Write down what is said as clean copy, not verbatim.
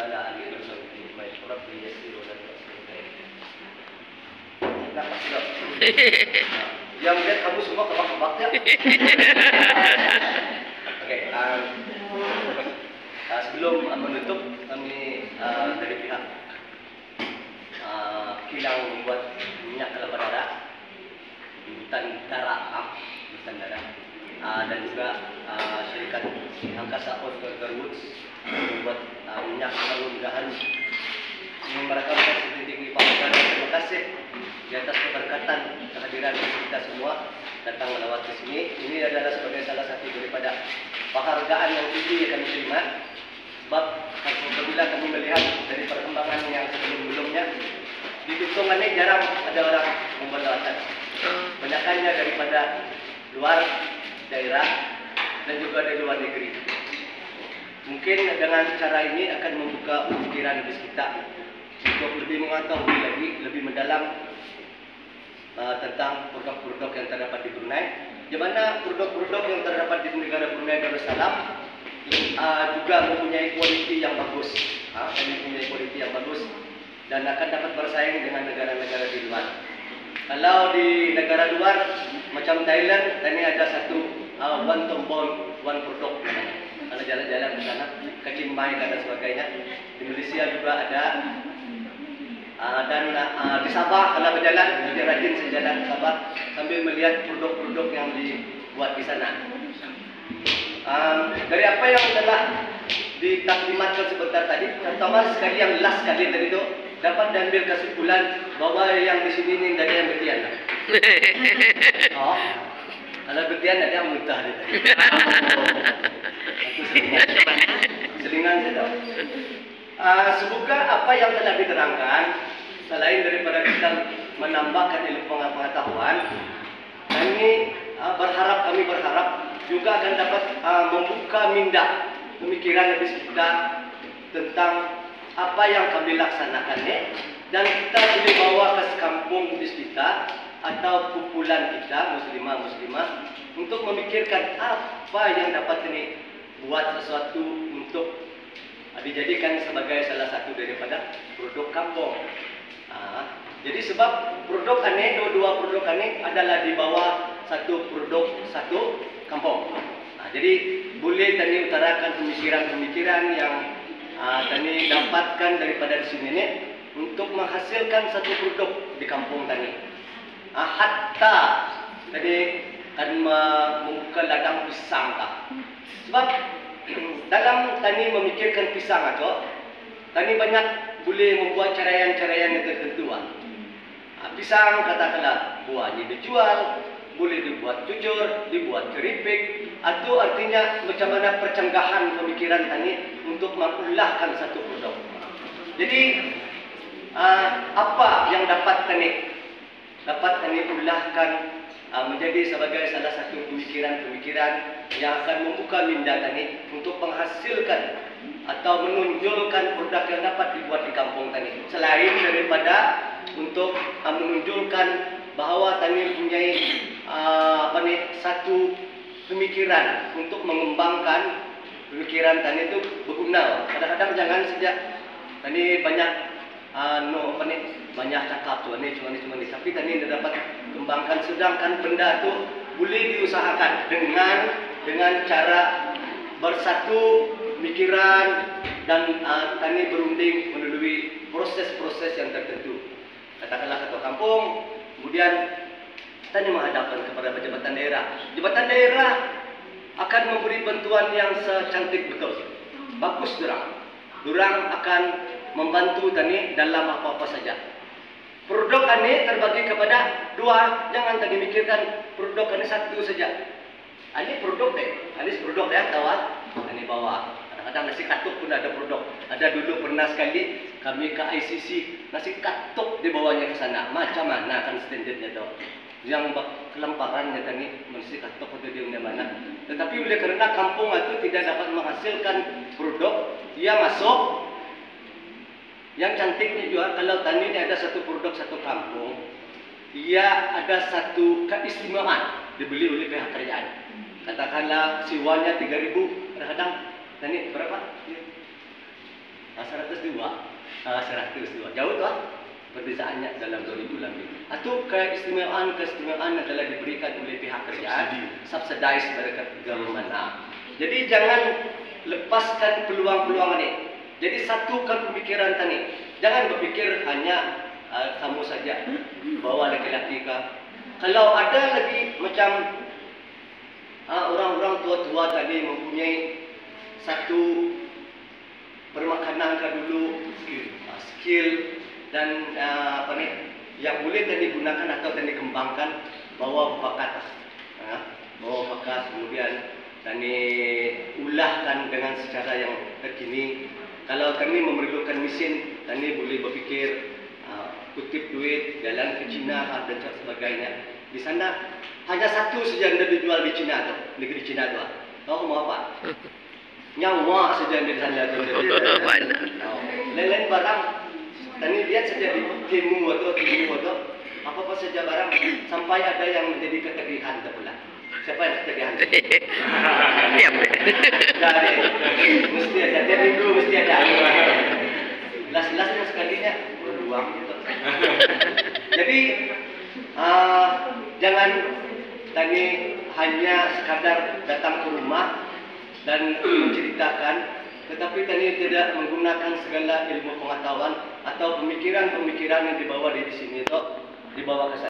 penggunaan itu seperti kurang biasa dan dapat sudah. Yang lihat kamu semua kebak-kebak ya. Oke, sebelum menutup kami dari pihak kilang membuat minyak kelapa darah, hutan darah, dan juga syarikat angkasa Oscar Woods membuat minyak mudah-mudahan mereka berhasil tinggi Pak. Terima kasih di atas keberkatan kehadiran kita semua datang melawat ke sini. Ini adalah sebagai salah satu daripada penghargaan yang tinggi yang kami terima. Sebab apabila kami melihat dari perkembangan yang sebelum-sebelumnya, di Tutongan ini jarang ada orang membuat lawatan. Banyakannya daripada luar daerah dan juga dari luar negeri. Mungkin dengan cara ini akan membuka pemikiran kita untuk lebih mengetahui lagi, lebih mendalam tentang produk-produk yang terdapat di Brunei. Di mana produk-produk yang terdapat di negara Brunei Darussalam juga mempunyai kualiti yang bagus, mempunyai kualiti yang bagus dan akan dapat bersaing dengan negara-negara di luar. Kalau di negara luar macam Thailand, ini ada satu one tombol, one produk. Kalau jalan-jalan ke sana, ke Chiang dan sebagainya. Di Malaysia juga ada. Dan di Sabah kalau berjalan, dia rajin sejalan ke Sabah sambil melihat produk-produk yang dibuat di sana. Dari apa yang telah ditaklimatkan sebentar tadi, terutama sekali yang last kali tadi itu, dapat diambil kesimpulan bahwa yang di sini ini dari yang betian. Oh, kalau betian ada yang muntah dia tadi. Selingan saja. Semoga apa yang telah diterangkan, selain daripada kita menambahkan ilmu pengetahuan, kami berharap juga akan dapat membuka minda pemikiran lebih kita tentang apa yang kami laksanakan ini, dan kita boleh bawa ke kampung kita atau kumpulan kita muslimah untuk memikirkan apa yang dapat ini buat sesuatu untuk dijadikan sebagai salah satu daripada produk kampung. Jadi sebab produk aneh, dua produk aneh adalah di bawah satu produk satu kampung. Jadi boleh tadi utarakan pemikiran-pemikiran yang tadi dapatkan daripada di sini ini untuk menghasilkan satu produk di kampung tadi. Hatta tadi akan membuka ladang pisang tak. Sebab dalam tani memikirkan pisang atau tani banyak boleh membuat caraian-caraian yang tertentu. Pisang katakanlah buahnya dijual, boleh dibuat jujur, dibuat keripik, atau artinya macam mana percanggahan pemikiran tani untuk mengulahkan satu produk. Jadi apa yang dapat tani ulahkan menjadi sebagai salah satu pemikiran-pemikiran yang akan membuka minda tani untuk menghasilkan atau menunjukkan produk yang dapat dibuat di kampung tani. Selain daripada untuk menunjukkan bahawa tani mempunyai satu pemikiran untuk mengembangkan pemikiran tani itu berguna. Kadang-kadang jangan sejak tani banyak banyak cakap cuma ni, tapi tani dia dapat kembangkan, sedangkan benda tu boleh diusahakan dengan cara bersatu pemikiran dan tani berunding melalui proses-proses yang tertentu. Katakanlah ketua kampung, kemudian tani menghadapkan kepada jabatan daerah. Jabatan daerah akan memberi bantuan yang secantik betul. Bagus durang akan membantu tani dalam apa-apa saja. Produk tani terbagi kepada dua, jangan tadi mikirkan produk tani satu saja. Ini produk ini produk tahu ini bawa. Kadang-kadang nasi katuk pun ada produk. Ada dulu pernah sekali kami ke ICC, nasi katuk dibawanya ke sana. Macam mana kan standardnya tu? Yang kelamparannya tadi nasi katuk itu di mana? Tetapi oleh kerana kampung itu tidak dapat menghasilkan produk, dia masuk. Yang cantiknya juga kalau tani ini ada satu produk satu kampung, dia ada satu keistimewaan dibeli oleh pihak kerajaan. Katakanlah siwanya 3.000, kadang-kadang tani berapa? 100 102. Jauh tu perbezaannya dalam 2000 lebih. Atau keistimewaan adalah diberikan oleh pihak kerajaan, subsidized pada government. Jadi jangan lepaskan peluang-peluang ini. Jadi satukan pemikiran tadi. Jangan berfikir hanya kamu saja bawa laki-laki ke. Kalau ada lagi macam orang-orang tua-tua tadi mempunyai satu permakanan ke dulu skill dan yang boleh tadi gunakan atau tadi kembangkan, bawa bakat, bawa bakat kemudian tadi ulahkan dengan secara yang terkini. Kalau kami memerlukan mesin, tadi boleh berfikir kutip duit, jalan ke China dan sebagainya. Di sana hanya satu saja yang dijual di China tu, negeri China tu. Tahu mau apa? Nyawa saja di sana tu. Lain-lain barang. Tadi lihat saja di Timu atau apa saja barang sampai ada yang menjadi ketagihan tu pula. Siapa yang ketagihan? Dari mesti ada, tiap minggu mesti ada. Las-lasnya sekalinya berbuang gitu. Jadi jangan tadi hanya sekadar datang ke rumah dan menceritakan, tetapi tadi tidak menggunakan segala ilmu pengetahuan atau pemikiran-pemikiran yang dibawa di sini itu dibawa ke sana.